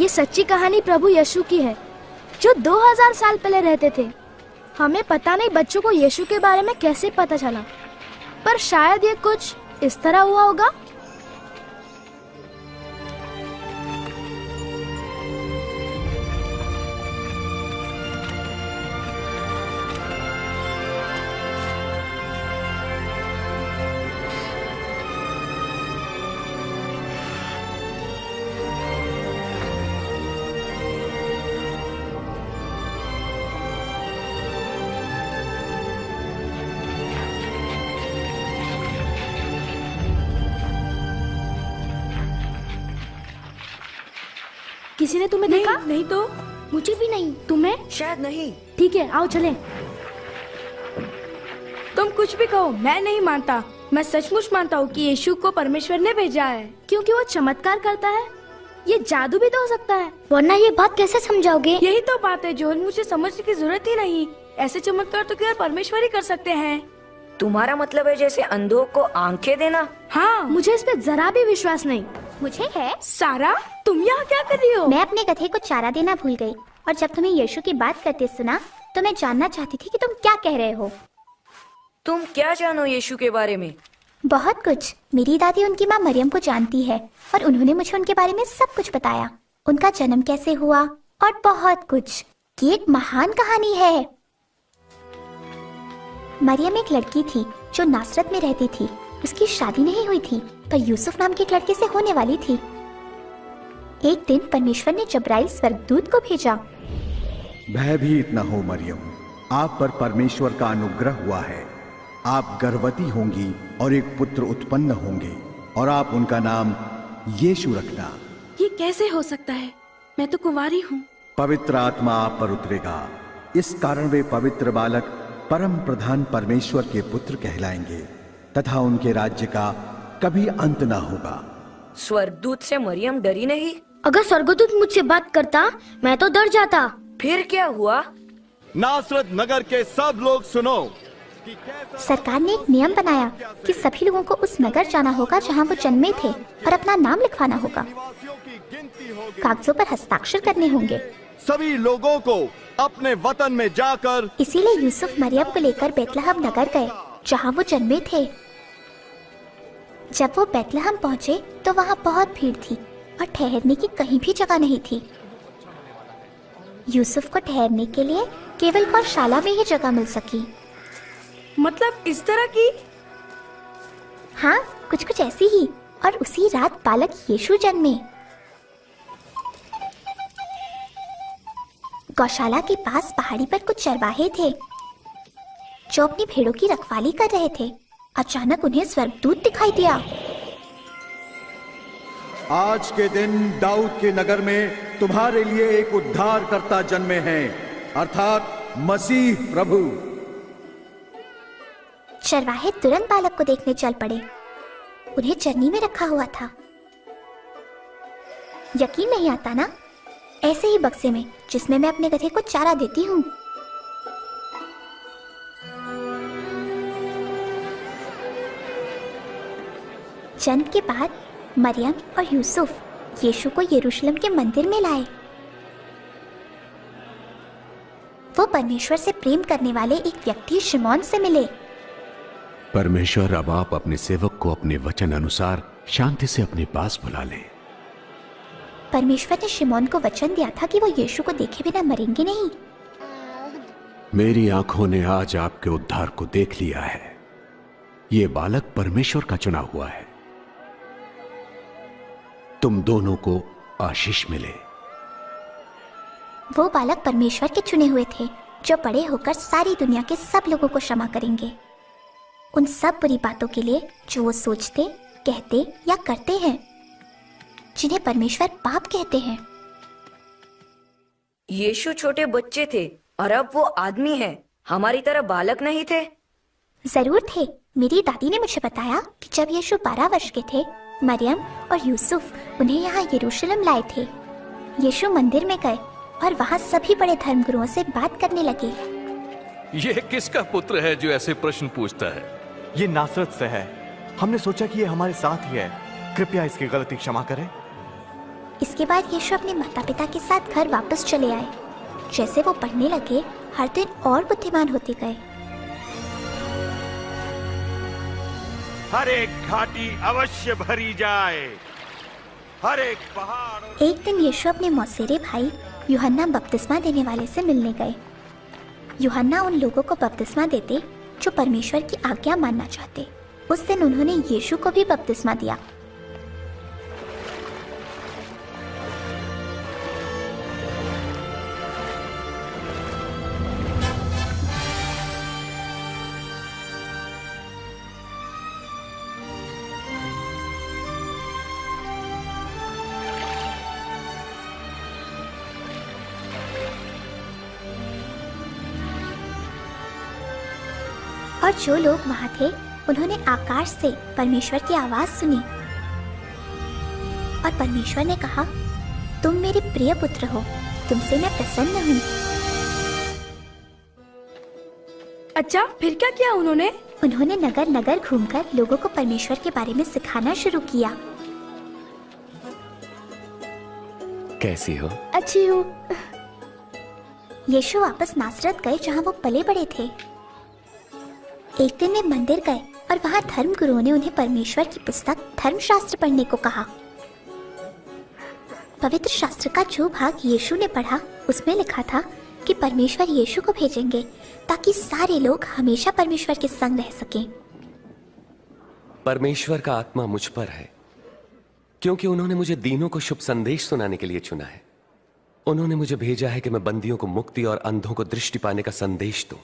ये सच्ची कहानी प्रभु यीशु की है, जो 2000 साल पहले रहते थे। हमें पता नहीं बच्चों को यीशु के बारे में कैसे पता चला, पर शायद ये कुछ इस तरह हुआ होगा। किसी ने तुम्हें देखा? नहीं तो मुझे भी नहीं। तुम्हें? शायद नहीं। ठीक है, आओ चलें। तुम कुछ भी कहो, मैं नहीं मानता। मैं सचमुच मानता हूँ कि यीशु को परमेश्वर ने भेजा है, क्योंकि वो चमत्कार करता है। ये जादू भी तो हो सकता है, वरना ये बात कैसे समझाओगे? यही तो बात है जोन, मुझे समझने की जरूरत ही नहीं। ऐसे चमत्कार तो केवल परमेश्वर ही कर सकते हैं। तुम्हारा मतलब है जैसे अंधों को आंखें देना? हाँ। मुझे इस पे जरा भी विश्वास नहीं। मुझे है। सारा, तुम यहाँ क्या कर रही हो? मैं अपने गधे को चारा देना भूल गई, और जब तुम्हें यीशु की बात करते सुना तो मैं जानना चाहती थी कि तुम क्या कह रहे हो। तुम क्या जानो यीशु के बारे में? बहुत कुछ। मेरी दादी उनकी माँ मरियम को जानती है, और उन्होंने मुझे उनके बारे में सब कुछ बताया। उनका जन्म कैसे हुआ और बहुत कुछ। ये एक महान कहानी है। मरियम एक लड़की थी जो नासरत में रहती थी। उसकी शादी नहीं हुई थी, पर यूसुफ नाम के एक लड़के से होने वाली थी। एक दिन परमेश्वर ने जब्राइल स्वर्गदूत को भेजा। भयभीत न हो मरियम, आप पर परमेश्वर का अनुग्रह हुआ है। आप गर्भवती होंगी और एक पुत्र उत्पन्न होंगे, और आप उनका नाम यीशु रखना। ये कैसे हो सकता है? मैं तो कुंवारी हूँ। पवित्र आत्मा आप पर उतरेगा, इस कारण वे पवित्र बालक परम प्रधान परमेश्वर के पुत्र कहलाएंगे, तथा उनके राज्य का कभी अंत ना होगा। स्वर्गदूत से मरियम डरी नहीं? अगर स्वर्गदूत मुझसे बात करता मैं तो डर जाता। फिर क्या हुआ? नासरत नगर के सब लोग सुनो। सरकार ने एक नियम बनाया कि सभी लोगों को उस नगर जाना होगा जहां वो जन्मे थे, और अपना नाम लिखवाना होगा। कागजों पर हस्ताक्षर करने होंगे। सभी लोगों को अपने वतन में जाकर। इसीलिए यूसुफ मरियम को लेकर बेतलहम नगर गए जहां वो जन्मे थे। जब वो बेतलहम पहुंचे तो वहां बहुत भीड़ थी और ठहरने की कहीं भी जगह नहीं थी। यूसुफ को ठहरने के लिए केवल गौशाला में ही जगह मिल सकी। मतलब इस तरह की? हाँ, कुछ कुछ ऐसी ही। और उसी रात बालक यीशु जन्मे। गौशाला के पास पहाड़ी पर कुछ चरवाहे थे जो अपनी भेड़ों की रखवाली कर रहे थे। अचानक उन्हें स्वर्गदूत दिखाई दिया। आज के दिन दाऊद के नगर में तुम्हारे लिए एक उद्धारकर्ता जन्मे हैं, अर्थात मसीह प्रभु। चरवाहे तुरंत बालक को देखने चल पड़े। उन्हें चरनी में रखा हुआ था। यकीन नहीं आता ना? ऐसे ही बक्से में जिसमें मैं अपने गधे को चारा देती हूँ। जन्म के बाद मरियम और यूसुफ यीशु को यरूशलेम के मंदिर में लाए। वो परमेश्वर से प्रेम करने वाले एक व्यक्ति शिमोन से मिले। परमेश्वर, अब आप अपने सेवक को अपने वचन अनुसार शांति से अपने पास बुला लें। परमेश्वर ने शिमोन को वचन दिया था कि वो यीशु को देखे बिना मरेंगे नहीं। मेरी आंखों ने आज आपके उद्धार को देख लिया है। ये बालक परमेश्वर का चुना हुआ है। तुम दोनों को आशीष मिले। वो बालक परमेश्वर के चुने हुए थे, जो बड़े होकर सारी दुनिया के सब लोगों को क्षमा करेंगे, उन सब बुरी बातों के लिए जो वो सोचते, कहते या करते हैं, जिन्हें परमेश्वर पाप कहते हैं। यीशु छोटे बच्चे थे और अब वो आदमी है, हमारी तरह बालक नहीं थे। जरूर थे। मेरी दादी ने मुझे बताया कि जब यीशु 12 वर्ष के थे, मरियम और यूसुफ उन्हें यहाँ यरूशलेम लाए थे। यीशु मंदिर में गए और वहाँ सभी बड़े धर्मगुरुओं से बात करने लगे। ये किसका पुत्र है जो ऐसे प्रश्न पूछता है? ये नासरत से है। हमने सोचा कि ये हमारे साथ ही है। कृपया इसकी गलती क्षमा करें। इसके बाद यीशु अपने माता पिता के साथ घर वापस चले आए। जैसे वो पढ़ने लगे, हर दिन और बुद्धिमान होते गए। हर एक घाटी अवश्य भरी जाए, हर एक पहाड़। एक दिन यीशु अपने मौसेरे भाई यूहन्ना बपतिस्मा देने वाले से मिलने गए। यूहन्ना उन लोगों को बपतिस्मा देते जो परमेश्वर की आज्ञा मानना चाहते। उस दिन उन्होंने यीशु को भी बपतिस्मा दिया। और जो लोग वहां थे उन्होंने आकाश से परमेश्वर की आवाज सुनी और परमेश्वर ने कहा, तुम मेरे प्रिय पुत्र हो, तुमसे मैं प्रसन्न हूँ। अच्छा, फिर क्या किया उन्होंने? उन्होंने नगर नगर घूमकर लोगों को परमेश्वर के बारे में सिखाना शुरू किया। कैसी हो? अच्छी हूँ। यीशु वापस नासरत गए जहाँ वो पले बड़े थे। एक दिन वे मंदिर गए और वहाँ धर्म गुरुओं ने उन्हें परमेश्वर की पुस्तक धर्मशास्त्र पढ़ने को कहा। पवित्र शास्त्र का जो भाग यीशु ने पढ़ा उसमें लिखा था कि परमेश्वर यीशु को भेजेंगे ताकि सारे लोग हमेशा परमेश्वर के संग रह सकें। परमेश्वर का आत्मा मुझ पर है क्योंकि उन्होंने मुझे दीनों को शुभ संदेश सुनाने के लिए चुना है। उन्होंने मुझे भेजा है कि मैं बंदियों को मुक्ति और अंधों को दृष्टि पाने का संदेश दूं,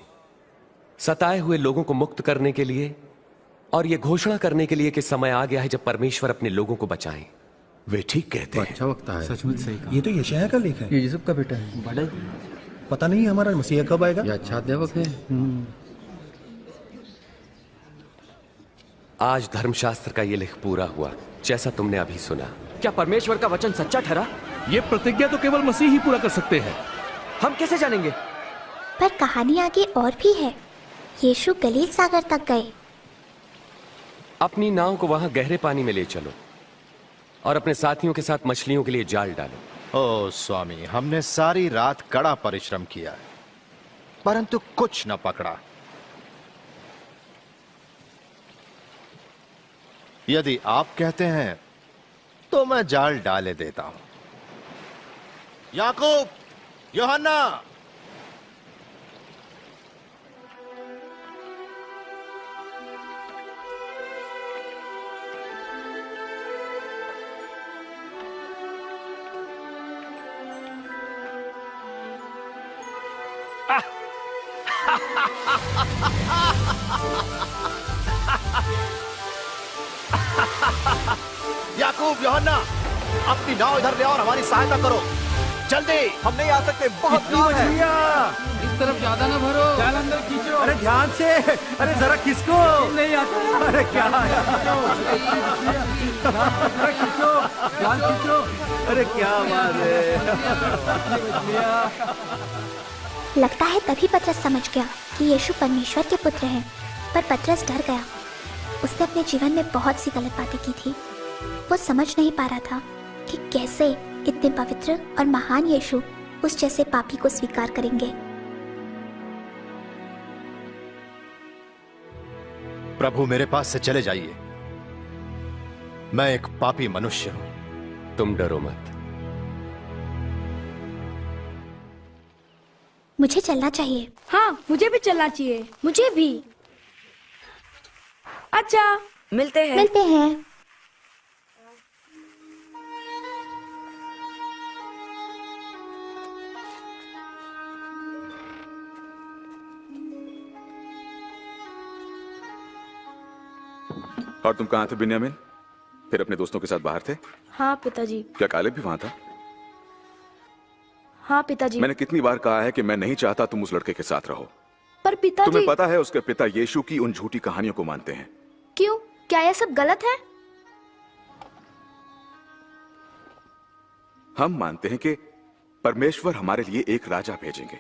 सताए हुए लोगों को मुक्त करने के लिए और ये घोषणा करने के लिए कि समय आ गया है जब परमेश्वर अपने लोगों को बचाएं। वे ठीक कहते हैं। अच्छा वक्त है। सचमुच सही कहा। ये तो यशायाह का लेख है। ये यूसुफ का बेटा है। बड़ा पता नहीं हमारा मसीहा कब आएगा। ये अच्छा अध्यापक है। आज धर्मशास्त्र का ये लेख पूरा हुआ जैसा तुमने अभी सुना। क्या परमेश्वर का वचन सच्चा ठहरा? ये प्रतिज्ञा तो केवल मसीह ही पूरा कर सकते हैं। हम कैसे जानेंगे? पर कहानी आगे और भी है। यीशु गलील सागर तक गए। अपनी नाव को वहां गहरे पानी में ले चलो और अपने साथियों के साथ मछलियों के लिए जाल डालो। ओ स्वामी, हमने सारी रात कड़ा परिश्रम किया परंतु कुछ न पकड़ा। यदि आप कहते हैं तो मैं जाल डाले देता हूं। याकूब, यूहन्ना, याकूब, यूहन्ना, अपनी नाव इधर ले और हमारी सहायता करो जल्दी। हम नहीं आ सकते, बहुत नाव है। इस तरफ ज्यादा ना भरो। जाल अंदर खींचो। अरे ध्यान से, अरे जरा खिसको। नहीं आता। अरे क्या खींचो, जाल खींचो। अरे क्या बात है। लगता है तभी पतरस समझ गया कि यीशु परमेश्वर के पुत्र हैं। पर पतरस डर गया। उसने अपने जीवन में बहुत सी गलत बातें की थी। वो समझ नहीं पा रहा था कि कैसे इतने पवित्र और महान यीशु उस जैसे पापी को स्वीकार करेंगे। प्रभु, मेरे पास से चले जाइए, मैं एक पापी मनुष्य हूं। तुम डरो मत। मुझे चलना चाहिए। हाँ, मुझे भी चलना चाहिए। मुझे भी। अच्छा, मिलते हैं। मिलते हैं। और तुम कहाँ थे बिन्यामीन? फिर अपने दोस्तों के साथ बाहर थे? हाँ पिताजी। क्या कालेब भी वहां था? हाँ पिताजी। मैंने कितनी बार कहा है कि मैं नहीं चाहता तुम उस लड़के के साथ रहो। पर पिताजी। तुम्हें पता है उसके पिता यीशु की उन झूठी कहानियों को मानते हैं। क्यों? क्या यह सब गलत है? हम मानते हैं कि परमेश्वर हमारे लिए एक राजा भेजेंगे।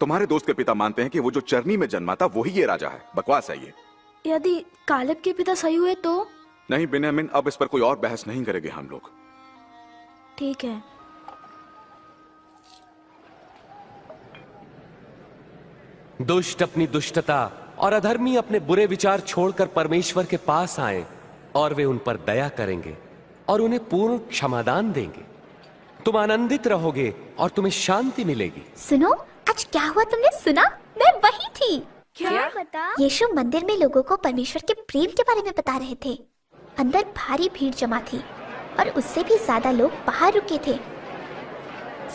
तुम्हारे दोस्त के पिता मानते हैं कि वो जो चरनी में जन्मा था वही ये राजा है। बकवास है ये। यदि कालेब के पिता सही हुए तो? नहीं बिन्यामीन, अब इस पर कोई और बहस नहीं करेंगे हम लोग। ठीक है। दुष्ट अपनी दुष्टता और अधर्मी अपने बुरे विचार छोड़कर परमेश्वर के पास आए और वे उन पर दया करेंगे और उन्हें पूर्ण क्षमादान देंगे। तुम आनंदित रहोगे और तुम्हें शांति मिलेगी। सुनो, आज क्या हुआ तुमने सुना? मैं वही थी। क्या बता? यीशु मंदिर में लोगों को परमेश्वर के प्रेम के बारे में बता रहे थे। अंदर भारी भीड़ जमा थी और उससे भी ज्यादा लोग बाहर रुके थे।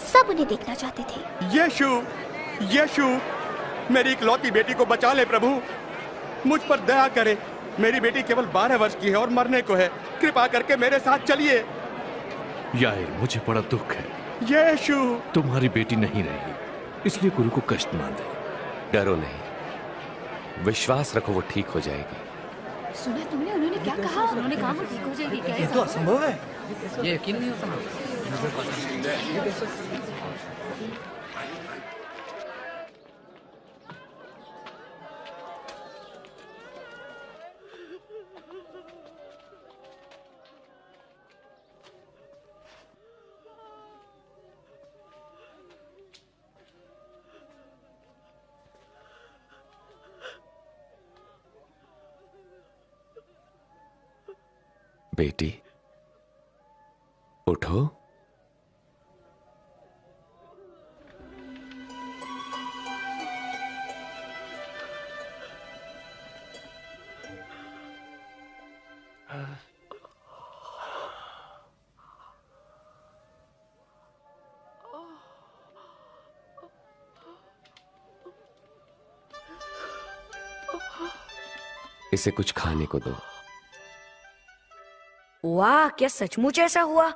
सब उन्हें देखना चाहते थे। यीशु, यीशु, मेरी इकलौती बेटी को बचा ले प्रभु, मुझ पर दया करे। मेरी बेटी केवल 12 वर्ष की है और मरने को है। कृपा करके मेरे साथ चलिए। यार, मुझे बड़ा दुख है। यीशु, तुम्हारी बेटी नहीं रही, इसलिए गुरु को कष्ट ना दे। डरो नहीं, विश्वास रखो, वो ठीक हो जाएगी। सुना तुमने उन्होंने क्या कहा? उन्होंने कहा वो ठीक हो जाएगी। क्या ये तो असंभव है। ये यकीन नहीं होता। बेटी, उठो। इसे कुछ खाने को दो। वाह, क्या सचमुच ऐसा हुआ?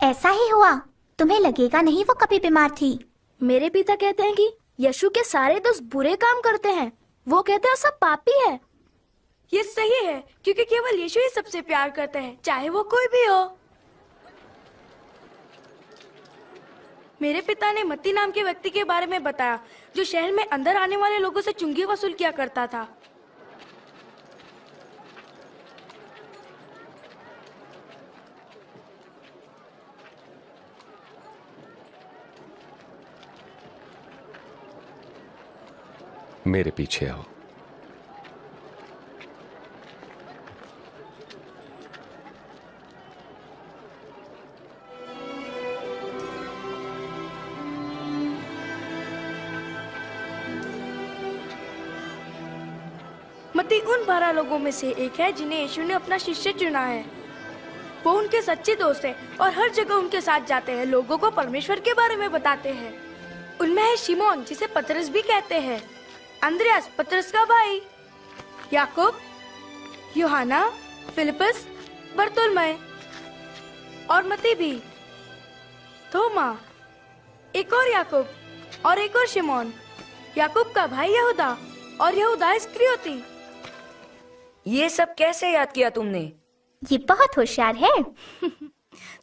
ऐसा ही हुआ। तुम्हें लगेगा नहीं वो कभी बीमार थी। मेरे पिता कहते हैं कि यीशु के सारे दोस्त बुरे काम करते हैं। वो कहते हैं सब पापी है। ये सही है, क्योंकि केवल यीशु ही सबसे प्यार करते हैं, चाहे वो कोई भी हो। मेरे पिता ने मत्ती नाम के व्यक्ति के बारे में बताया, जो शहर में अंदर आने वाले लोगों से चुंगी वसूल किया करता था। मेरे पीछे आओ। मत्ती उन 12 लोगों में से एक है जिन्हें यीशु ने अपना शिष्य चुना है। वो उनके सच्चे दोस्त हैं और हर जगह उनके साथ जाते हैं, लोगों को परमेश्वर के बारे में बताते हैं। उनमें है शिमोन, जिसे पतरस भी कहते हैं, अंद्रयास पतरस का भाई, याकूब, यूहन्ना, फिलिपस, बरतुल्मै और मत्ती भी, थोमा, एक और याकूब और एक और शिमोन, याकूब का भाई यहूदा और यहूदा इस्करियोती। ये सब कैसे याद किया तुमने? ये बहुत होशियार है।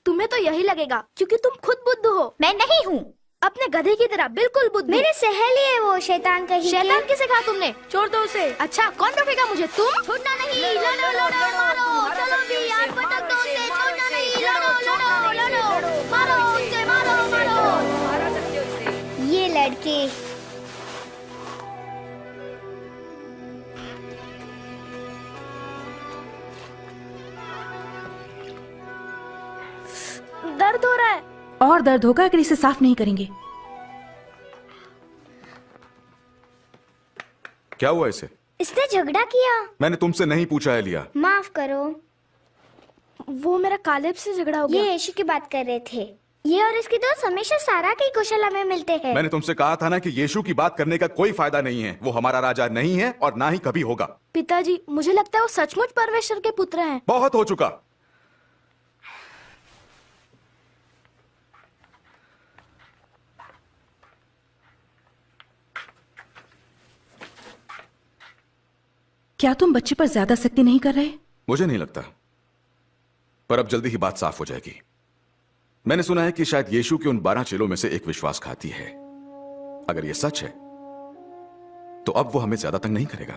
तुम्हें तो यही लगेगा क्योंकि तुम खुद बुद्धू हो। मैं नहीं हूँ। अपने गधे की तरह बिल्कुल बुद्धू। मेरे सहेली है वो, शैतान कहीं शैतान किसे कहा तुमने? छोड़ दो उसे। अच्छा, कौन रोकेगा मुझे? तुम? छोड़ना नहीं। लड़ो लड़ो मारो, चलो भी यार, पटक दो उसे। छोड़ना नहीं। लड़ो लड़ो लड़ो, मारो उसे, मारो मारो। मारा सकते हो इसे। ये लड़के दर्द हो रहा है। और दर्द होगा अगर इसे साफ नहीं करेंगे। क्या हुआ इसे? इसने झगड़ा किया। मैंने तुमसे नहीं पूछा है लिया। माफ करो। वो मेरा कालेब से झगड़ा हो गया। ये यीशु की बात कर रहे थे। ये और इसके दोस्त हमेशा सारा की गौशाला में मिलते हैं। मैंने तुमसे कहा था ना कि यीशु की बात करने का कोई फायदा नहीं है। वो हमारा राजा नहीं है और ना ही कभी होगा। पिताजी, मुझे लगता है वो सचमुच परमेश्वर के पुत्र हैं। बहुत हो चुका। क्या तुम बच्चे पर ज्यादा सख्ती नहीं कर रहे? मुझे नहीं लगता, पर अब जल्दी ही बात साफ हो जाएगी। मैंने सुना है कि शायद यीशु के उन 12 चेलों में से एक विश्वासघाती है। अगर यह सच है तो अब वो हमें ज्यादा तंग नहीं करेगा।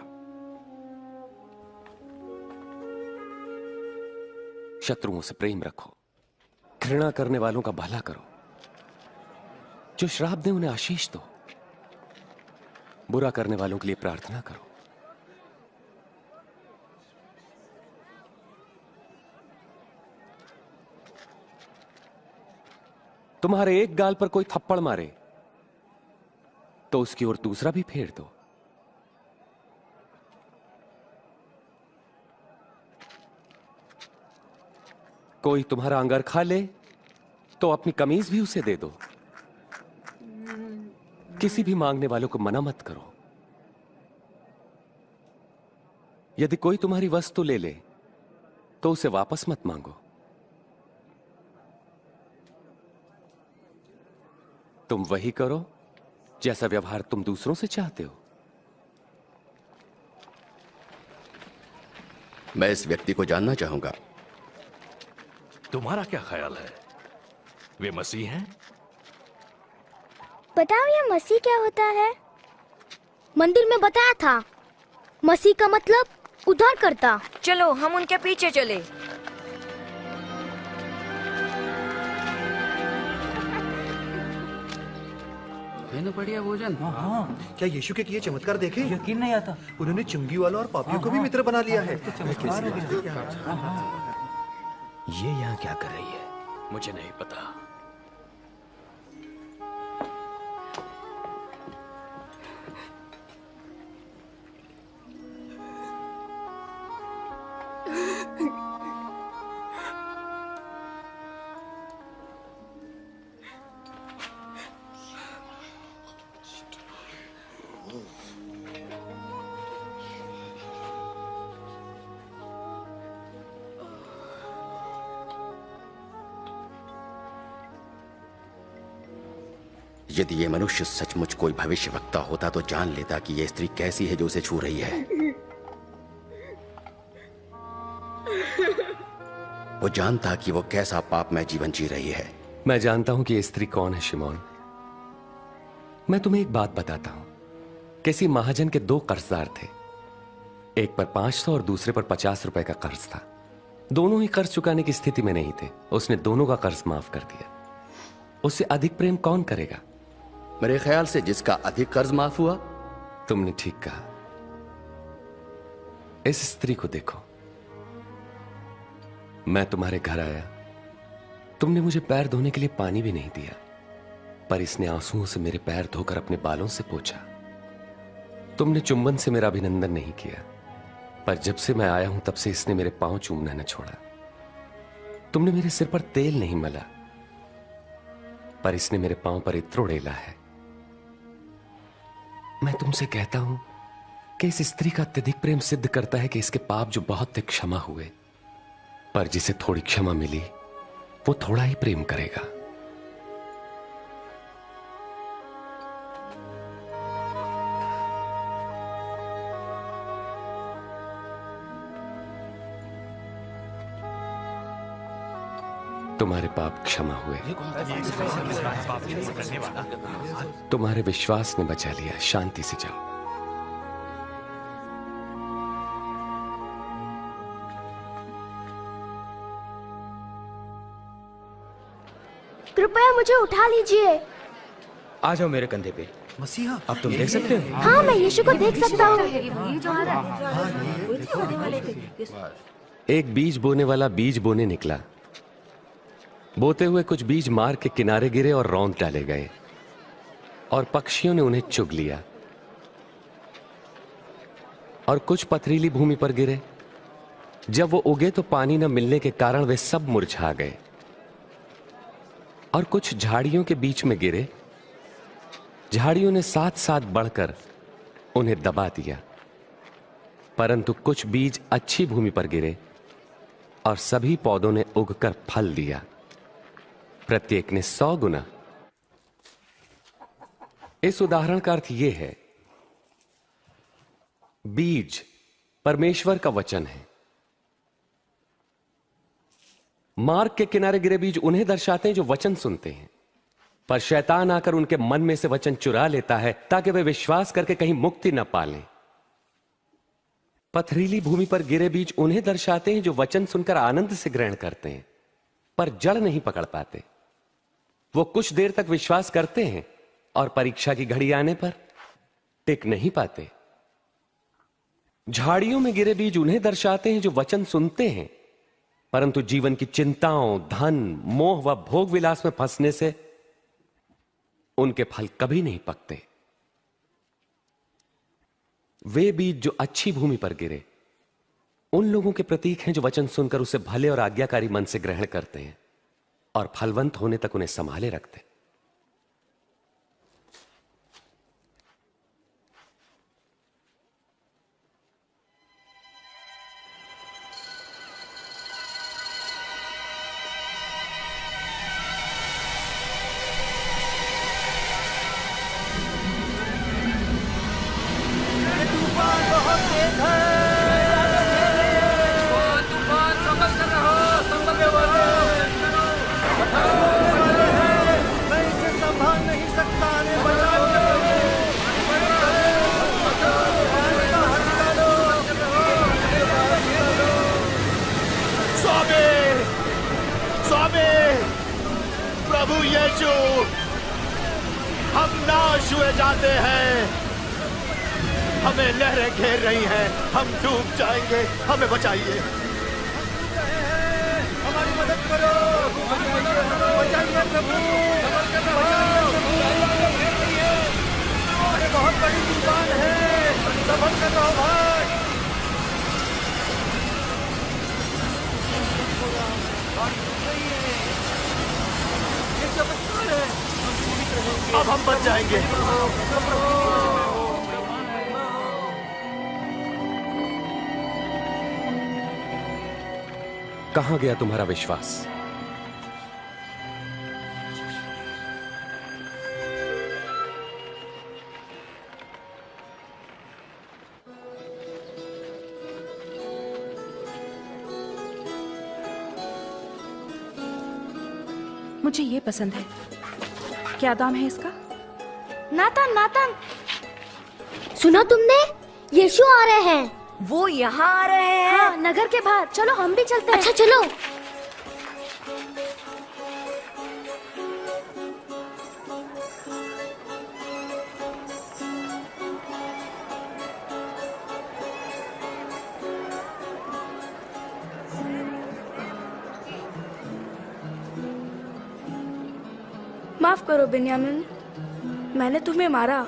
शत्रुओं से प्रेम रखो, घृणा करने वालों का भला करो, जो श्राप दे उन्हें आशीष दो, बुरा करने वालों के लिए प्रार्थना करो। तुम्हारे एक गाल पर कोई थप्पड़ मारे तो उसकी ओर दूसरा भी फेर दो। कोई तुम्हारा अंगरखा ले तो अपनी कमीज भी उसे दे दो। किसी भी मांगने वालों को मना मत करो। यदि कोई तुम्हारी वस्तु ले ले तो उसे वापस मत मांगो। तुम वही करो जैसा व्यवहार तुम दूसरों से चाहते हो। मैं इस व्यक्ति को जानना चाहूंगा। तुम्हारा क्या ख्याल है, वे मसीह हैं? बताओ ये मसीह क्या होता है? मंदिर में बताया था, मसीह का मतलब उद्धार करता। चलो हम उनके पीछे चले। बढ़िया भोजन। हाँ। क्या यीशु के किए चमत्कार देखे? यकीन नहीं आता। उन्होंने चुंगी वालों और पापियों को भी मित्र बना लिया है। ये यहाँ क्या कर रही है? मुझे नहीं पता। यदि ये मनुष्य सचमुच कोई भविष्यवक्ता होता तो जान लेता कि यह स्त्री कैसी है जो उसे छू रही है। वो जानता कि वो कैसा पापमय जीवन जी रही है। मैं जानता हूं कि ये स्त्री कौन है शिमोन। मैं तुम्हें एक बात बताता हूं। किसी महाजन के 2 कर्जदार थे, एक पर 500 और दूसरे पर 50 रुपए का कर्ज था। दोनों ही कर्ज चुकाने की स्थिति में नहीं थे। उसने दोनों का कर्ज माफ कर दिया। उससे अधिक प्रेम कौन करेगा? मेरे ख्याल से जिसका अधिक कर्ज माफ हुआ। तुमने ठीक कहा। इस स्त्री को देखो। मैं तुम्हारे घर आया, तुमने मुझे पैर धोने के लिए पानी भी नहीं दिया, पर इसने आंसुओं से मेरे पैर धोकर अपने बालों से पोंछा। तुमने चुंबन से मेरा अभिनंदन नहीं किया, पर जब से मैं आया हूं तब से इसने मेरे पांव चूमना न छोड़ा। तुमने मेरे सिर पर तेल नहीं मला, पर इसने मेरे पांव पर इत्र उड़ेला है। मैं तुमसे कहता हूं कि इस स्त्री का अत्यधिक प्रेम सिद्ध करता है कि इसके पाप जो बहुत थे क्षमा हुए, पर जिसे थोड़ी क्षमा मिली वो थोड़ा ही प्रेम करेगा। तुम्हारे पाप क्षमा हुए। तुम्हारे विश्वास ने बचा लिया। शांति से जाओ। कृपया मुझे उठा लीजिए। आ जाओ मेरे कंधे पे। मसीहा, अब तुम देख सकते हो? हाँ, मैं यीशु को देख सकता हूँ। एक बीज बोने वाला बीज बोने निकला। बोते हुए कुछ बीज मार्ग के किनारे गिरे और रौंद डाले गए, और पक्षियों ने उन्हें चुग लिया। और कुछ पथरीली भूमि पर गिरे। जब वो उगे तो पानी न मिलने के कारण वे सब मुरझा गए। और कुछ झाड़ियों के बीच में गिरे। झाड़ियों ने साथ साथ बढ़कर उन्हें दबा दिया। परंतु कुछ बीज अच्छी भूमि पर गिरे और सभी पौधों ने उगकर फल दिया, प्रत्येक ने 100 गुना। इस उदाहरण का अर्थ यह है, बीज परमेश्वर का वचन है। मार्ग के किनारे गिरे बीज उन्हें दर्शाते हैं जो वचन सुनते हैं, पर शैतान आकर उनके मन में से वचन चुरा लेता है ताकि वे विश्वास करके कहीं मुक्ति न पालें। पथरीली भूमि पर गिरे बीज उन्हें दर्शाते हैं जो वचन सुनकर आनंद से ग्रहण करते हैं, पर जड़ नहीं पकड़ पाते। वो कुछ देर तक विश्वास करते हैं और परीक्षा की घड़ी आने पर टिक नहीं पाते। झाड़ियों में गिरे बीज उन्हें दर्शाते हैं जो वचन सुनते हैं, परंतु जीवन की चिंताओं, धन, मोह व भोग विलास में फंसने से उनके फल कभी नहीं पकते। वे बीज जो अच्छी भूमि पर गिरे उन लोगों के प्रतीक हैं जो वचन सुनकर उसे भले और आज्ञाकारी मन से ग्रहण करते हैं और फलवंत होने तक उन्हें संभाले रखते हैं। हमें बचाइए, हमारी मदद करो, बचाइए प्रभु, अरे बहुत बड़ी तूफान है, सफर कर रहा हूं भाई। ये चमत्कार है, अब हम बच जाएंगे। कहां गया तुम्हारा विश्वास? मुझे ये पसंद है। क्या दाम है इसका? नाथन, नाथन, सुना तुमने? यीशु आ रहे हैं। वो यहाँ आ रहे हैं। हाँ, नगर के बाहर। चलो हम भी चलते हैं। अच्छा चलो। माफ करो बिन्यामिन, मैंने तुम्हें मारा।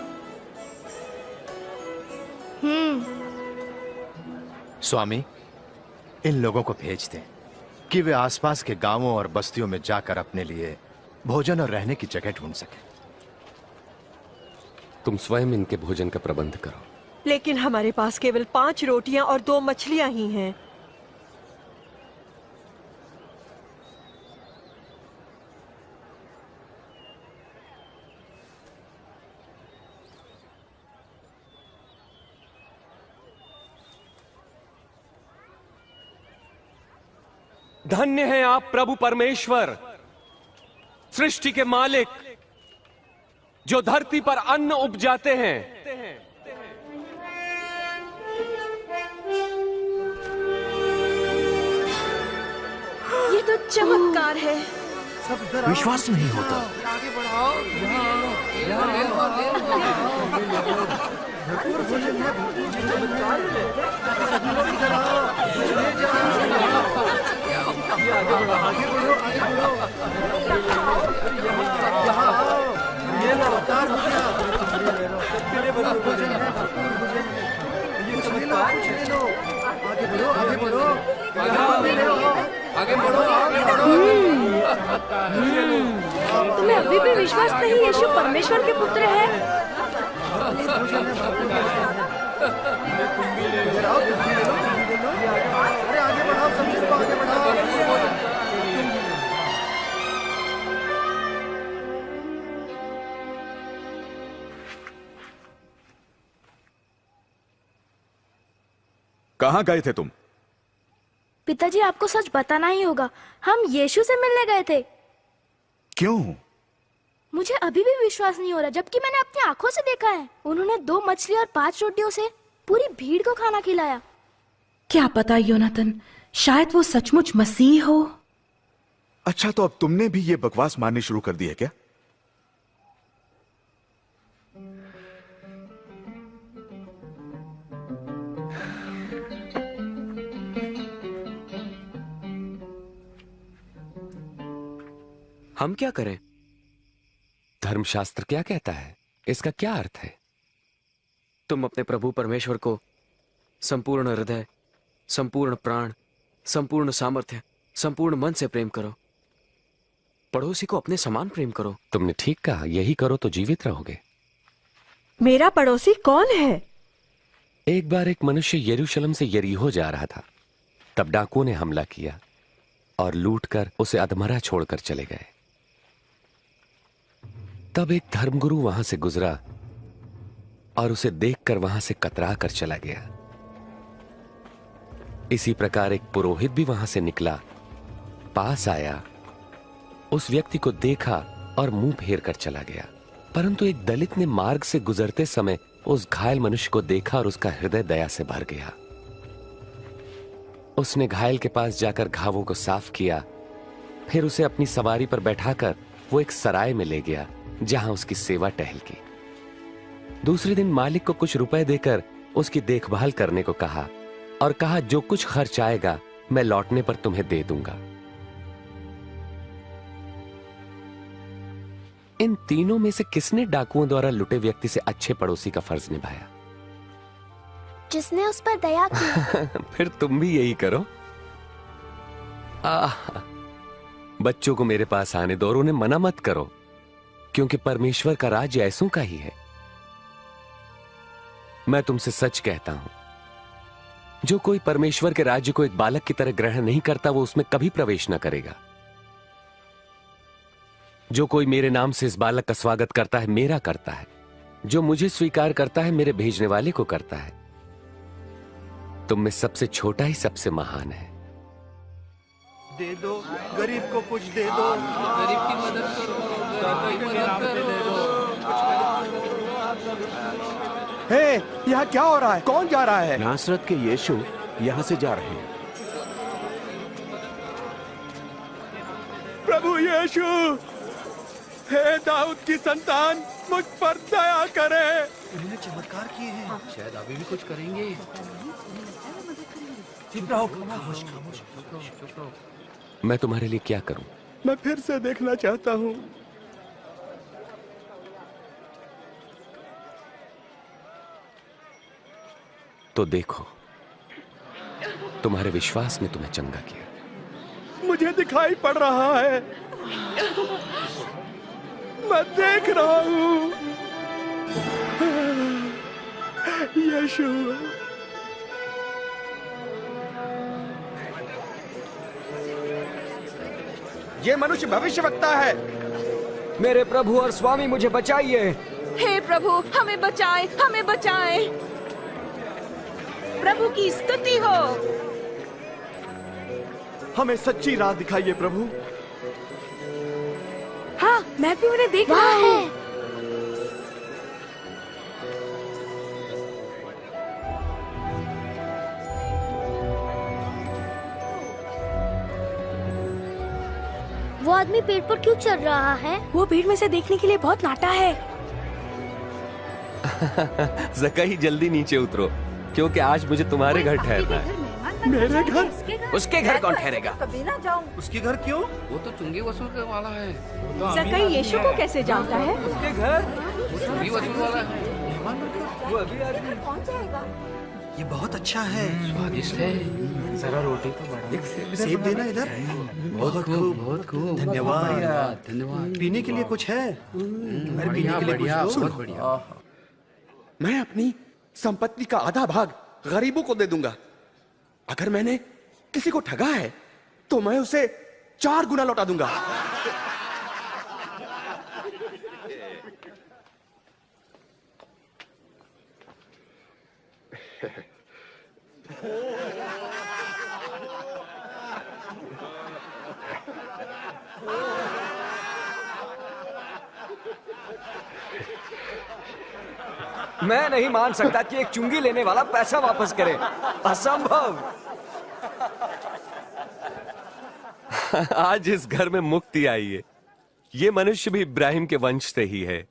स्वामी, इन लोगों को भेज दें कि वे आसपास के गांवों और बस्तियों में जाकर अपने लिए भोजन और रहने की जगह ढूंढ सकें। तुम स्वयं इनके भोजन का प्रबंध करो। लेकिन हमारे पास केवल 5 रोटियां और 2 मछलियां ही हैं। धन्य है आप प्रभु परमेश्वर, सृष्टि के मालिक, जो धरती पर अन्न उपजाते हैं। ये तो चमत्कार है। विश्वास नहीं होता। आगे बढ़ाओ। आगे बढ़ो, ये लगातार हो गया। सबके लिए भोजन है, ये चमत्कार ले लो। आगे बढ़ो, आगे बढ़ो, आगे बढ़ो, आगे बढ़ो। तुम्हें अभी भी विश्वास नहीं यीशु परमेश्वर के पुत्र है? अरे आगे बढ़ाओ, सब इसको आगे बढ़ाओ। कहां गए थे तुम? पिताजी, आपको सच बताना ही होगा, हम यीशु से मिलने गए थे। क्यों? मुझे अभी भी विश्वास नहीं हो रहा, जबकि मैंने अपनी आंखों से देखा है। उन्होंने 2 मछली और 5 रोटियों से पूरी भीड़ को खाना खिलाया। क्या पता योनाथन, शायद वो सचमुच मसीह हो। अच्छा, तो अब तुमने भी ये बकवास मारनी शुरू कर दी है क्या? हम क्या करें? धर्मशास्त्र क्या कहता है? इसका क्या अर्थ है? तुम अपने प्रभु परमेश्वर को संपूर्ण हृदय, संपूर्ण प्राण, संपूर्ण सामर्थ्य, संपूर्ण मन से प्रेम करो। पड़ोसी को अपने समान प्रेम करो। तुमने ठीक कहा, यही करो तो जीवित रहोगे। मेरा पड़ोसी कौन है? एक बार एक मनुष्य यरूशलेम से यरीहो जा रहा था। तब डाकुओं ने हमला किया और लूटकर उसे अधमरा छोड़कर चले गए। तब एक धर्मगुरु वहां से गुजरा और उसे देखकर वहां से कतरा कर चला गया। इसी प्रकार एक पुरोहित भी वहां से निकला, पास आया, उस व्यक्ति को देखा और मुंह फेर कर चला गया। परंतु एक दलित ने मार्ग से गुजरते समय उस घायल मनुष्य को देखा और उसका हृदय दया से भर गया। उसने घायल के पास जाकर घावों को साफ किया, फिर उसे अपनी सवारी पर बैठाकर वो एक सराय में ले गया जहां उसकी सेवा टहल की। दूसरे दिन मालिक को कुछ रुपए देकर उसकी देखभाल करने को कहा और कहा, जो कुछ खर्च आएगा मैं लौटने पर तुम्हें दे दूंगा। इन तीनों में से किसने डाकुओं द्वारा लुटे व्यक्ति से अच्छे पड़ोसी का फर्ज निभाया? जिसने उस पर दया की। फिर तुम भी यही करो। बच्चों को मेरे पास आने दो और उन्हें मना मत करो, क्योंकि परमेश्वर का राज्य ऐसों का ही है। मैं तुमसे सच कहता हूं, जो कोई परमेश्वर के राज्य को एक बालक की तरह ग्रहण नहीं करता, वो उसमें कभी प्रवेश न करेगा। जो कोई मेरे नाम से इस बालक का स्वागत करता है, मेरा करता है। जो मुझे स्वीकार करता है, मेरे भेजने वाले को करता है। तुम में सबसे छोटा ही सबसे महान है। दे दो, गरीब को कुछ दे दो, गरीब की मदद करो, दाता की मदद करो। हे, यहाँ क्या हो रहा है? कौन जा रहा है? नासरत के यीशु यहाँ से जा रहे हैं। प्रभु यीशु, हे दाऊद की संतान, मुझ पर दया करे। उन्होंने चमत्कार किए हैं। शायद अभी भी कुछ करेंगे। चुप रहो, खामोश, खामोश, चुप रहो। मैं तुम्हारे लिए क्या करूं? मैं फिर से देखना चाहता हूं। तो देखो, तुम्हारे विश्वास ने तुम्हें चंगा किया। मुझे दिखाई पड़ रहा है, मैं देख रहा हूं। यीशु, ये मनुष्य भविष्यवक्ता है। मेरे प्रभु और स्वामी, मुझे बचाइए। हे प्रभु, हमें बचाएं, हमें बचाएं। प्रभु की स्तुति हो। हमें सच्ची राह दिखाइए प्रभु। हाँ, मैं भी उन्हें देख रहा हूँ। वो आदमी पेड़ पर क्यों चढ़ रहा है? वो पेड़ में से देखने के लिए बहुत नाटा है। ज़क्कई, जल्दी नीचे उतरो, क्योंकि आज मुझे तुम्हारे घर ठहरना है। मेरे घर? उसके घर कौन ठहरेगा? कभी ना जाऊं। उसके घर क्यों? वो तो चुंगी वसूल करने वाला है। ज़क्कई यीशु को कैसे जानता है? उसके घर वो चुंगी वसूल वाला है। वो अभी आदमी कौन जाएगा? ये बहुत अच्छा है, स्वादिष्ट है। जरा रोटी तो बढ़ा। एक सेब देना इधर। बहुत खूब, बहुत खूब। धन्यवाद, धन्यवाद। पीने के लिए कुछ है? बढ़िया, बढ़िया, बहुत बढ़िया। मैं अपनी संपत्ति का आधा भाग गरीबों को दे दूंगा। अगर मैंने किसी को ठगा है तो मैं उसे 4 गुना लौटा दूंगा। मैं नहीं मान सकता कि एक चुंगी लेने वाला पैसा वापस करे। असंभव। आज इस घर में मुक्ति आई है। ये मनुष्य भी इब्राहिम के वंश से ही है।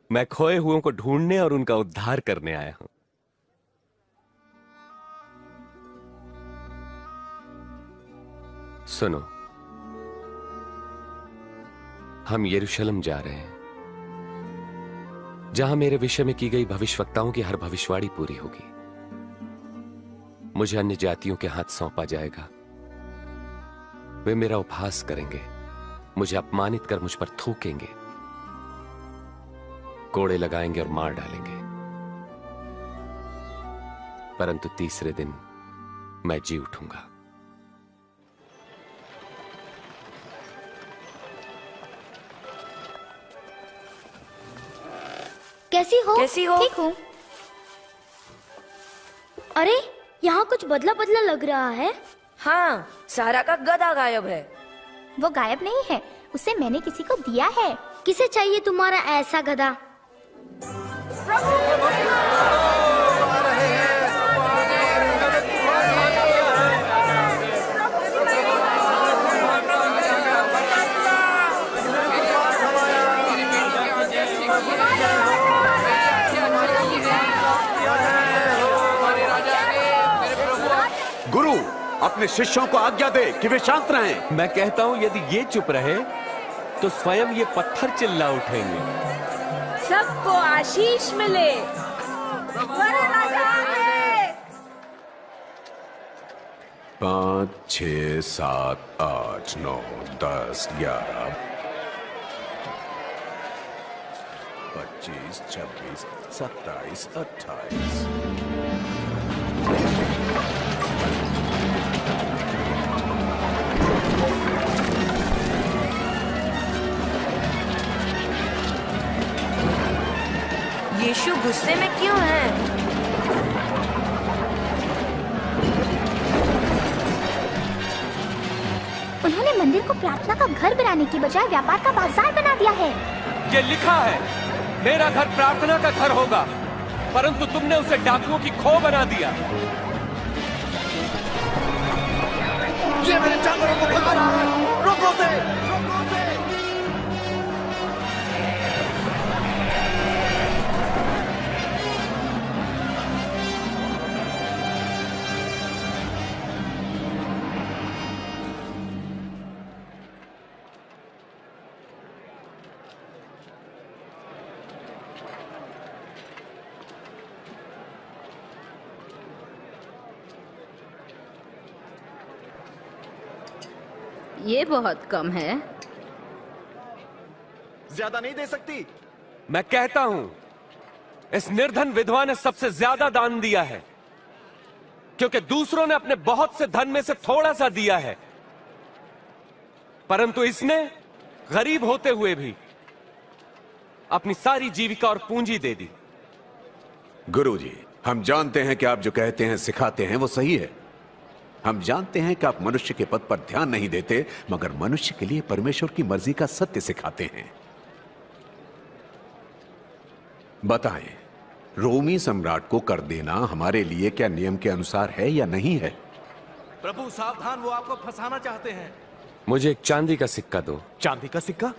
मैं खोए हुओं को ढूंढने और उनका उद्धार करने आया हूं। सुनो, हम यरूशलेम जा रहे हैं, जहां मेरे विषय में की गई भविष्यवक्ताओं की हर भविष्यवाणी पूरी होगी। मुझे अन्य जातियों के हाथ सौंपा जाएगा। वे मेरा उपहास करेंगे, मुझे अपमानित कर मुझ पर थूकेंगे, कोड़े लगाएंगे और मार डालेंगे। परंतु तीसरे दिन मैं जी उठूंगा। कैसी हो? कैसी हो? ठीक हूँ। अरे यहाँ कुछ बदला बदला लग रहा है। हाँ, सारा का गधा गायब है। वो गायब नहीं है, उसे मैंने किसी को दिया है। किसे चाहिए तुम्हारा ऐसा गधा? गुरु, अपने शिष्यों को आज्ञा दे कि वे शांत रहें। मैं कहता हूं, यदि ये चुप रहे तो स्वयं ये पत्थर चिल्ला उठेंगे। सबको आशीष मिले। 5, 6, 7, 8, 9, 10, 11, 25, 26, 27, 28। यीशु गुस्से में क्यों है? उन्होंने मंदिर को प्रार्थना का घर बनाने की बजाय व्यापार का बाजार बना दिया है। ये लिखा है, मेरा घर प्रार्थना का घर होगा, परंतु तुमने उसे डाकुओं की खो बना दिया। ये मेरे जानवरों को खा रहा है, रोको उसे, रोको उसे। ये बहुत कम है। ज्यादा नहीं दे सकती। मैं कहता हूं, इस निर्धन विधवा ने सबसे ज्यादा दान दिया है, क्योंकि दूसरों ने अपने बहुत से धन में से थोड़ा सा दिया है, परंतु इसने गरीब होते हुए भी अपनी सारी जीविका और पूंजी दे दी। गुरुजी, हम जानते हैं कि आप जो कहते हैं सिखाते हैं वो सही है। हम जानते हैं कि आप मनुष्य के पद पर ध्यान नहीं देते, मगर मनुष्य के लिए परमेश्वर की मर्जी का सत्य सिखाते हैं। बताएं, रोमी सम्राट को कर देना हमारे लिए क्या नियम के अनुसार है या नहीं है? प्रभु सावधान, वो आपको फंसाना चाहते हैं। मुझे एक चांदी का सिक्का दो। चांदी का सिक्का?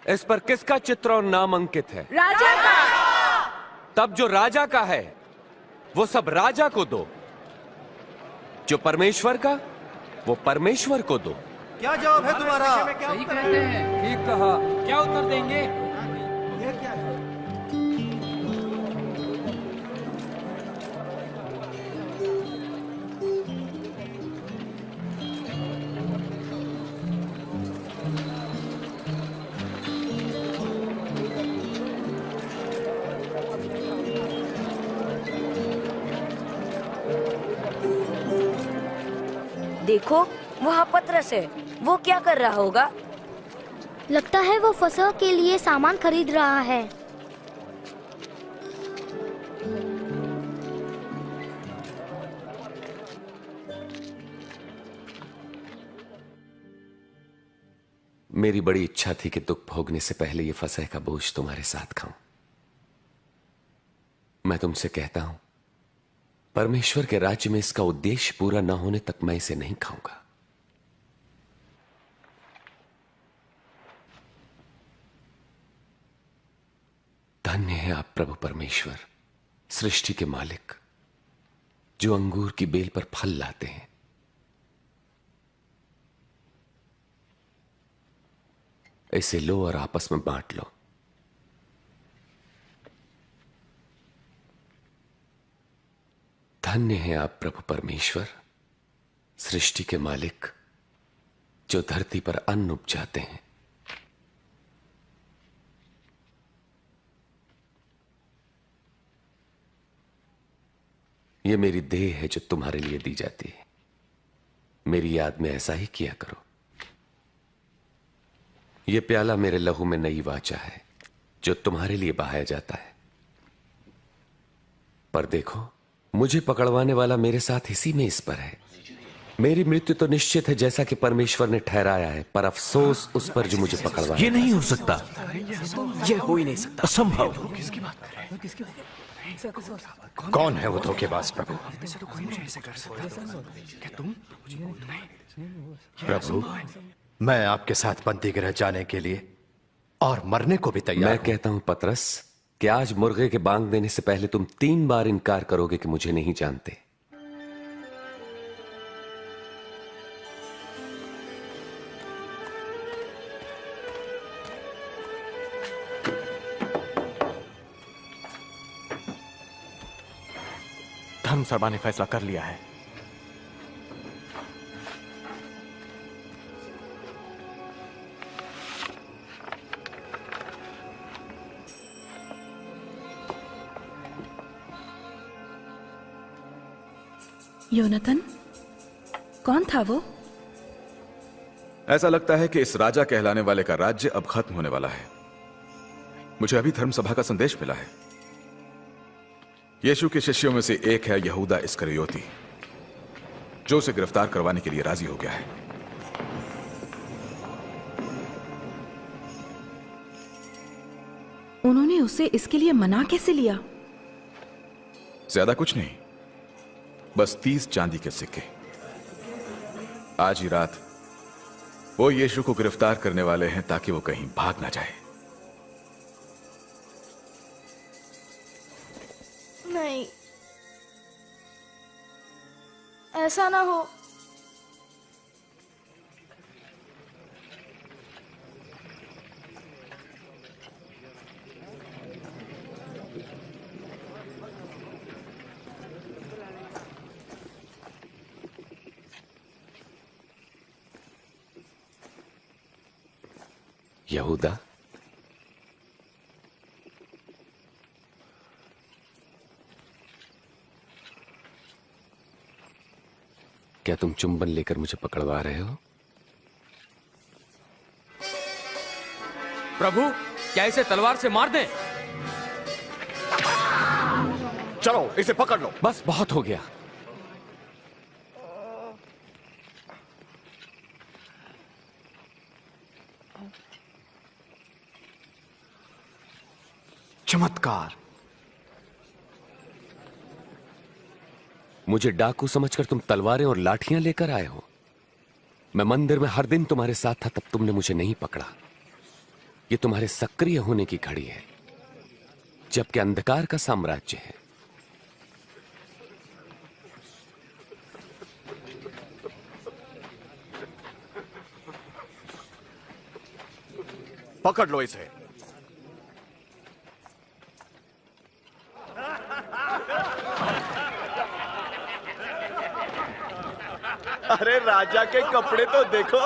इस पर किसका चित्र और नाम अंकित है? राजा का। तब जो राजा का है वो सब राजा को दो, जो परमेश्वर का वो परमेश्वर को दो। क्या जवाब है तुम्हारा? सही कहते हैं, ठीक कहा। क्या उत्तर देंगे? ये क्या है? देखो, वहाँ पतरस है। वो क्या कर रहा होगा? लगता है वो फसल के लिए सामान खरीद रहा है। मेरी बड़ी इच्छा थी कि दुख भोगने से पहले ये फसह का बोझ तुम्हारे साथ खाऊं। मैं तुमसे कहता हूं, परमेश्वर के राज्य में इसका उद्देश्य पूरा न होने तक मैं इसे नहीं खाऊंगा। धन्य है आप प्रभु परमेश्वर, सृष्टि के मालिक, जो अंगूर की बेल पर फल लाते हैं। इसे लो और आपस में बांट लो। धन्य है आप प्रभु परमेश्वर, सृष्टि के मालिक, जो धरती पर अन्न उपजाते हैं। यह मेरी देह है जो तुम्हारे लिए दी जाती है। मेरी याद में ऐसा ही किया करो। यह प्याला मेरे लहू में नई वाचा है जो तुम्हारे लिए बहाया जाता है। पर देखो, मुझे पकड़वाने वाला मेरे साथ इसी में इस पर है। मेरी मृत्यु तो निश्चित है जैसा कि परमेश्वर ने ठहराया है, पर अफसोस उस पर जो मुझे पकड़वाया। ये नहीं हो सकता, ये हो ही नहीं सकता, असंभव। कौन है वो धोखेबाज प्रभु? प्रभु, मैं आपके साथ बंदी गृह जाने के लिए और मरने को भी तैयार मैं कहता हूं पतरस कि आज मुर्गे के बांग देने से पहले तुम 3 बार इनकार करोगे कि मुझे नहीं जानते। धर्मसभा ने फैसला कर लिया है। योनाथन, कौन था वो? ऐसा लगता है कि इस राजा कहलाने वाले का राज्य अब खत्म होने वाला है। मुझे अभी धर्मसभा का संदेश मिला है। यीशु के शिष्यों में से एक है यहूदा इस्करियोती, जो उसे गिरफ्तार करवाने के लिए राजी हो गया है। उन्होंने उसे इसके लिए मना कैसे लिया? ज्यादा कुछ नहीं, बस 30 चांदी के सिक्के। आज ही रात वो यीशु को गिरफ्तार करने वाले हैं ताकि वो कहीं भाग ना जाए। नहीं, ऐसा ना हो। यहूदा, क्या तुम चुंबन लेकर मुझे पकड़वा रहे हो? प्रभु, क्या इसे तलवार से मार दें? चलो इसे पकड़ लो। बस बहुत हो गया। चमत्कार। मुझे डाकू समझकर तुम तलवारें और लाठियां लेकर आए हो। मैं मंदिर में हर दिन तुम्हारे साथ था, तब तुमने मुझे नहीं पकड़ा। ये तुम्हारे सक्रिय होने की घड़ी है, जबकि अंधकार का साम्राज्य है। पकड़ लो इसे। अरे राजा के कपड़े तो देखो।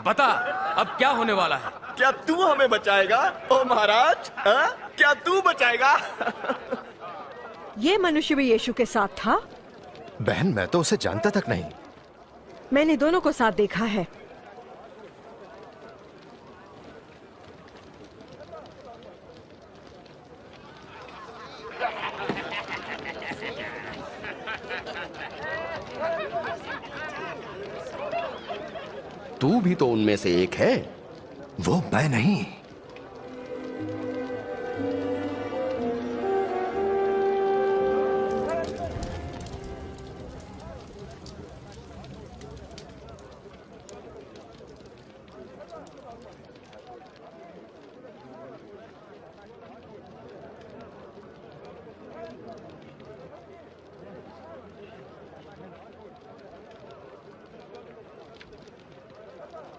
बता, अब क्या होने वाला है? क्या तू हमें बचाएगा ओ महाराज? क्या तू बचाएगा? ये मनुष्य भी यीशु के साथ था? बहन, मैं तो उसे जानता तक नहीं। मैंने दोनों को साथ देखा है। तू भी तो उनमें से एक है। वो मैं नहीं।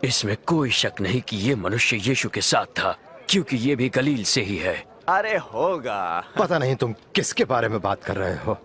इसमें कोई शक नहीं कि ये मनुष्य यीशु के साथ था, क्योंकि ये भी गलील से ही है। अरे होगा। पता नहीं तुम किसके बारे में बात कर रहे हो।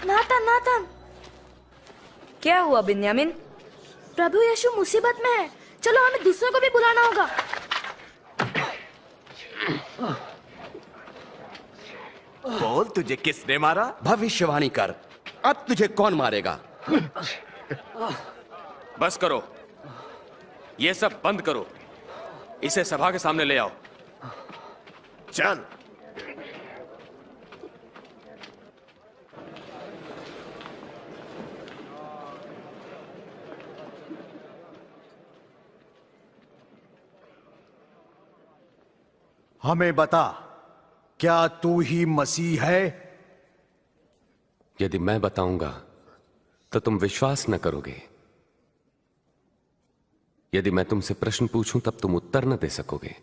Nathan, Nathan. क्या हुआ बिन्यामिन? प्रभु यीशु मुसीबत में है। चलो हमें दूसरों को भी बुलाना होगा। बोल, तुझे किसने मारा? भविष्यवाणी कर, अब तुझे कौन मारेगा? बस करो, ये सब बंद करो। इसे सभा के सामने ले आओ। चल। हमें बता, क्या तू ही मसीह है? यदि मैं बताऊंगा तो तुम विश्वास न करोगे। यदि मैं तुमसे प्रश्न पूछूं तब तुम उत्तर न दे सकोगे।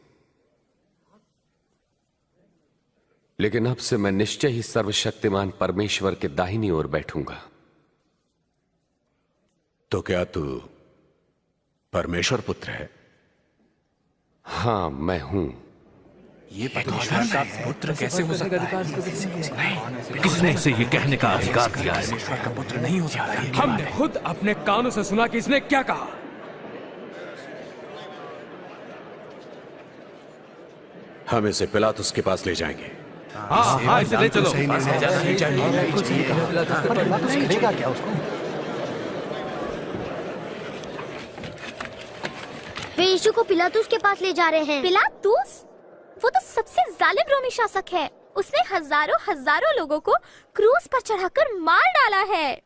लेकिन अब से मैं निश्चय ही सर्वशक्तिमान परमेश्वर के दाहिनी ओर बैठूंगा। तो क्या तू परमेश्वर पुत्र है? हां, मैं हूं। ये परमेश्वर का पुत्र कैसे हो सकता है? किसने इसे ये कहने का अधिकार दिया है? परमेश्वर का पुत्र नहीं हो सकता। हमने खुद अपने कानों से सुना कि इसने क्या कहा। हम इसे पिलातुस के पास ले जाएंगे। हाँ, इसे ले चलो। क्या उसको? वे यीशु को पिलातुस के पास ले जा रहे हैं। पिलातुस? वो तो सबसे जालिम रोमी शासक है। उसने हजारों हजारों लोगों को क्रूस पर चढ़ाकर मार डाला है।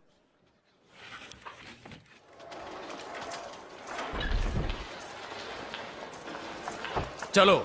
चलो।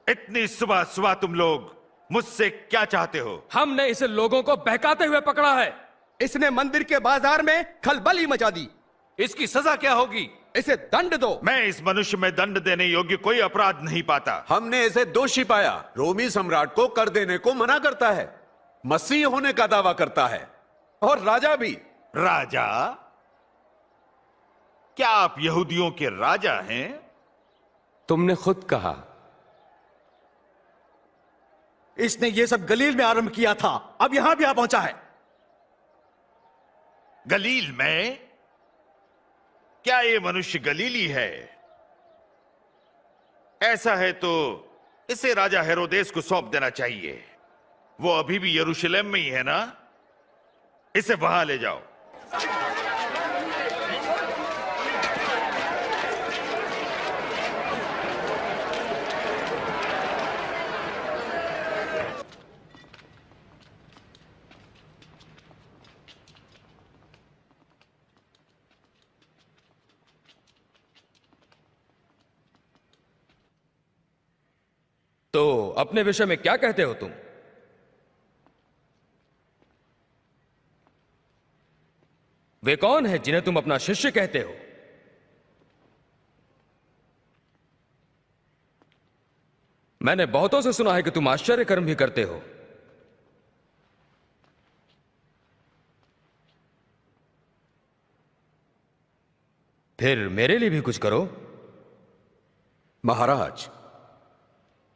इतनी सुबह सुबह तुम लोग मुझसे क्या चाहते हो? हमने इसे लोगों को बहकाते हुए पकड़ा है। इसने मंदिर के बाजार में खलबली मचा दी। इसकी सजा क्या होगी? इसे दंड दो। मैं इस मनुष्य में दंड देने योग्य कोई अपराध नहीं पाता। हमने इसे दोषी पाया। रोमी सम्राट को कर देने को मना करता है, मसीह होने का दावा करता है, और राजा भी। राजा? क्या आप यहूदियों के राजा हैं? तुमने खुद कहा। इसने ये सब गलील में आरंभ किया था, अब यहां भी आ पहुंचा है। गलील में? क्या ये मनुष्य गलीली है? ऐसा है तो इसे राजा हेरोदेस को सौंप देना चाहिए। वो अभी भी यरूशलेम में ही है ना? इसे वहां ले जाओ। तो अपने विषय में क्या कहते हो तुम? वे कौन है जिन्हें तुम अपना शिष्य कहते हो? मैंने बहुतों से सुना है कि तुम आश्चर्य कर्म भी करते हो। फिर मेरे लिए भी कुछ करो। महाराज,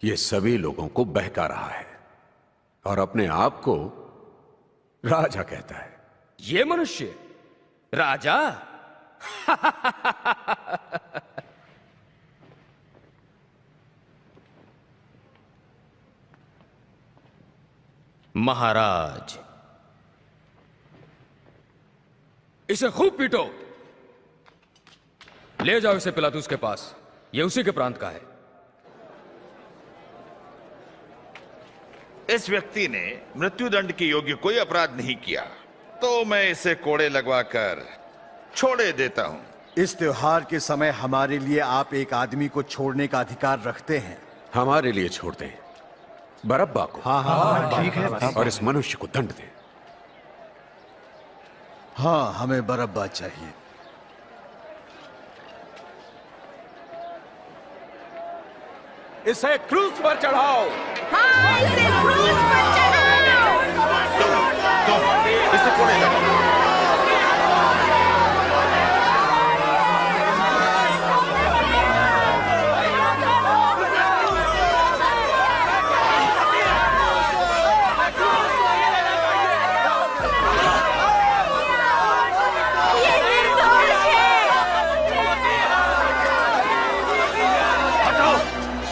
ये सभी लोगों को बहका रहा है और अपने आप को राजा कहता है। ये मनुष्य राजा? महाराज, इसे खूब पीटो। ले जाओ इसे पिलातुस के पास, ये उसी के प्रांत का है। इस व्यक्ति ने मृत्युदंड के योग्य कोई अपराध नहीं किया, तो मैं इसे कोड़े लगवाकर छोड़े देता हूं। इस त्योहार के समय हमारे लिए आप एक आदमी को छोड़ने का अधिकार रखते हैं। हमारे लिए छोड़ दें बरअब्बा को। हाँ, ठीक है। और इस मनुष्य को दंड दें। हाँ, हमें बरअब्बा चाहिए। इसे क्रूस पर चढ़ाओ। हाँ, इसे क्रूस पर चढ़ाओ। इसे कोड़े लगाओ।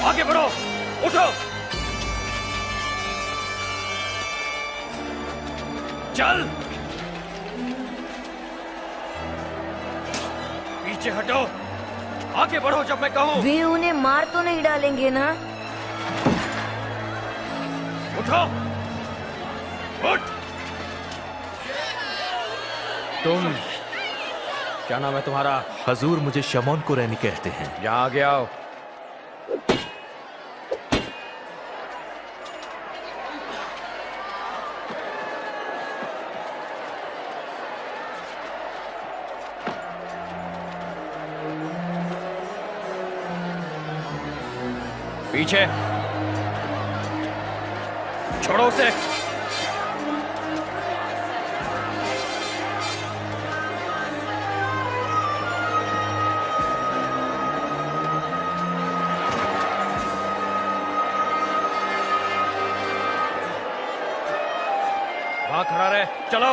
आगे बढ़ो, उठो। चल, पीछे हटो, आगे बढ़ो जब मैं कहूं। वे उन्हें मार तो नहीं डालेंगे ना? उठो, उठ। तुम, क्या नाम है तुम्हारा? हजूर, मुझे शमौन कुरैनी कहते हैं। यहाँ आगे आओ। पीछे छोड़ो उसे। वहां खड़ा रहे। चलो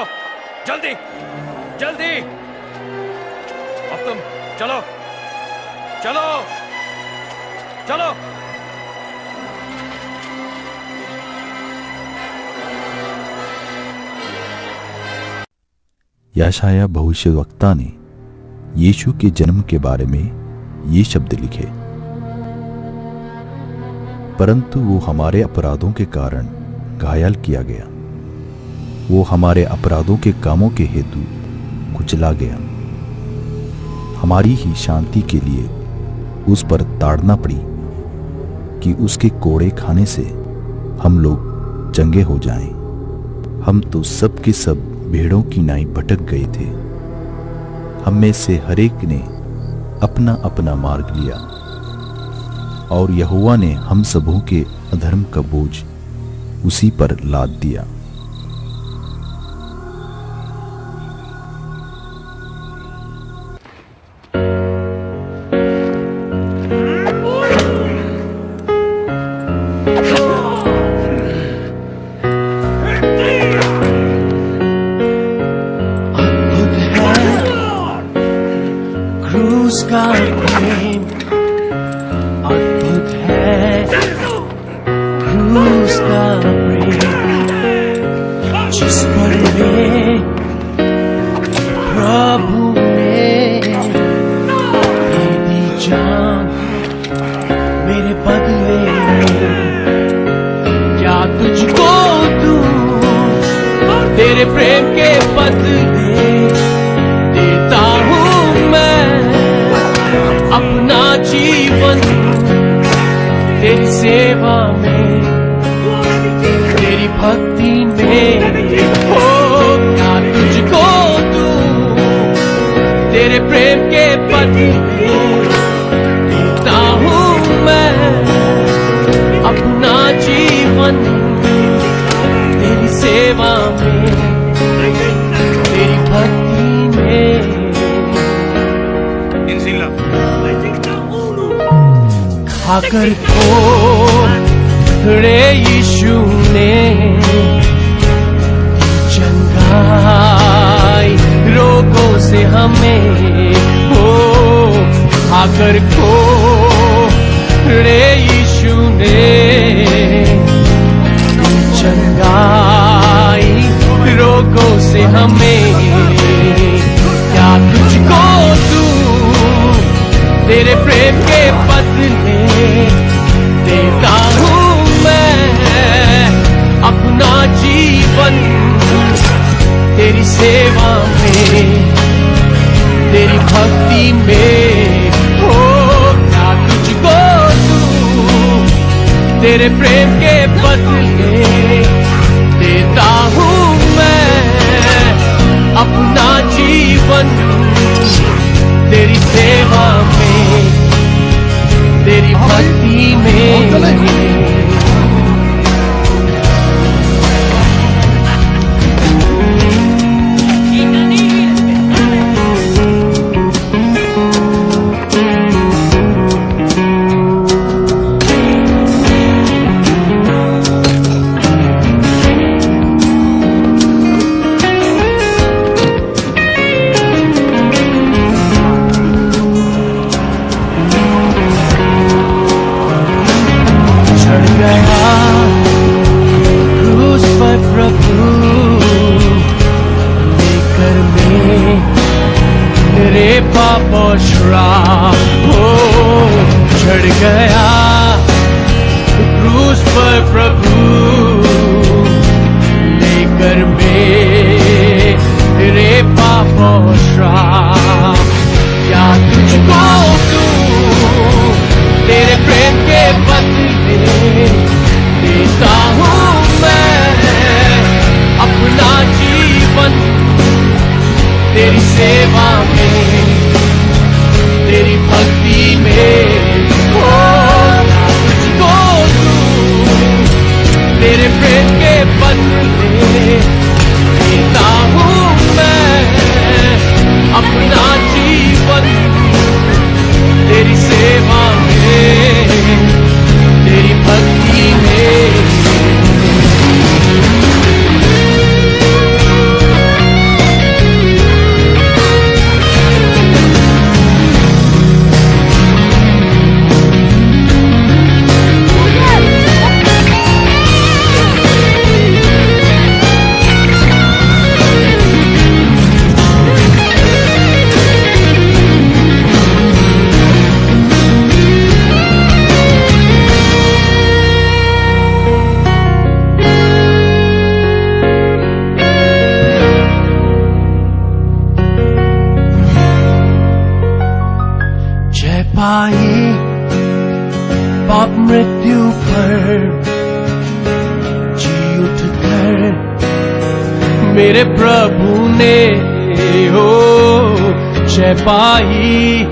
जल्दी जल्दी। अब तुम चलो चलो चलो। यशायाह भविष्यवक्ता ने यीशु के जन्म के बारे में ये शब्द लिखे, परंतु वो हमारे अपराधों के कारण घायल किया गया, वो हमारे अपराधों के कामों के हेतु कुचला गया, हमारी ही शांति के लिए उस पर ताड़ना पड़ी कि उसके कोड़े खाने से हम लोग चंगे हो जाएं। हम तो सब के सब भेड़ों की नाई भटक गए थे, हम में से हरेक ने अपना अपना मार्ग लिया, और यहोवा ने हम सबों के अधर्म का बोझ उसी पर लाद दिया। उसका प्रेम अद्भुत है, क्रूस का प्रेम जिस पर प्रभु ने दे दी जान मेरे बदले में। क्या तुझको दूं तेरे प्रेम के बदले, देता हूँ मैं अपना जीवन तेरी सेवा में, तेरी भक्ति में। हो क्या तुझको दूं तेरे प्रेम के बदले, देता हूँ मैं अपना जीवन तेरी सेवा में, तेरी भक्ति में। खाकर खड़े यीशु ने चंगाई रोगों से हमें, हो खाकर खड़े यीशु ने चंगाई से हमें क्या तुझको दूं, तेरे प्रेम के बदले देता हूँ मैं अपना जीवन तेरी सेवा में, तेरी भक्ति में। हो क्या तुझको दूं, तेरे प्रेम के बदले देता हूँ मैं अपना जीवन तेरी सेवा में, तेरी भक्ति में। चढ़ गया क्रूस पर प्रभु, लेकर मेरे पाप और श्राप। क्या तुझको दूं, तेरे प्रेम के बदले देता हूँ मैं अपना जीवन तेरी सेवा में, तेरी भक्ति में। हो तुझको दूं, तेरे प्रेम के बदले देता हूँ मैं अपना जीवन तेरी सेवा में, तेरी भक्ति में। पाप मृत्यु पर जी उठकर मेरे प्रभु ने हो जय पाई।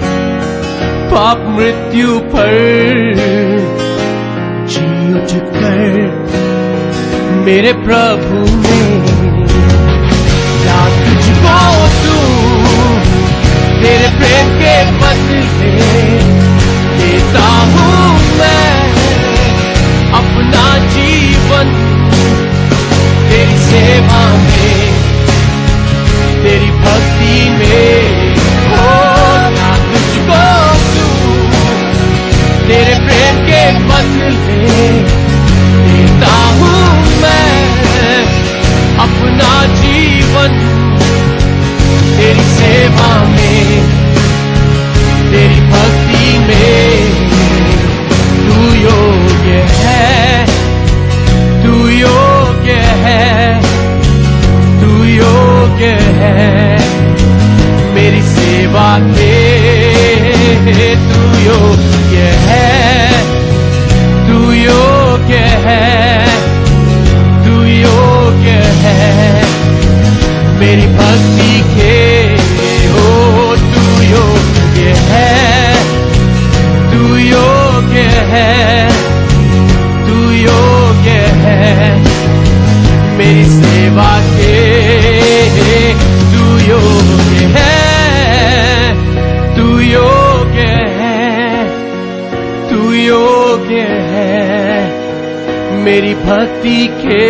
पाप मृत्यु पर जी उठकर मेरे प्रभु ने। क्या तुझको दूं, तेरे प्रेम के बदले देता हूँ मैं अपना जीवन तेरी सेवा में, तेरी भक्ति में। हो क्या तुझको दूं, तेरे प्रेम के बदले देता हूँ मैं अपना जीवन तेरी सेवा में, तेरी भक्ति में। तू योग्य है, तू योग्य है, तू योग्य है मेरी सेवा के। तू योग्य है, तू योग्य है, तू योग्य है मेरी भक्ति के। हो तू योग्य है, तू योग्य है, तू योग्य है मेरी सेवा के। तू योग्य है, तू योग्य है, तू योग्य है मेरी भक्ति के।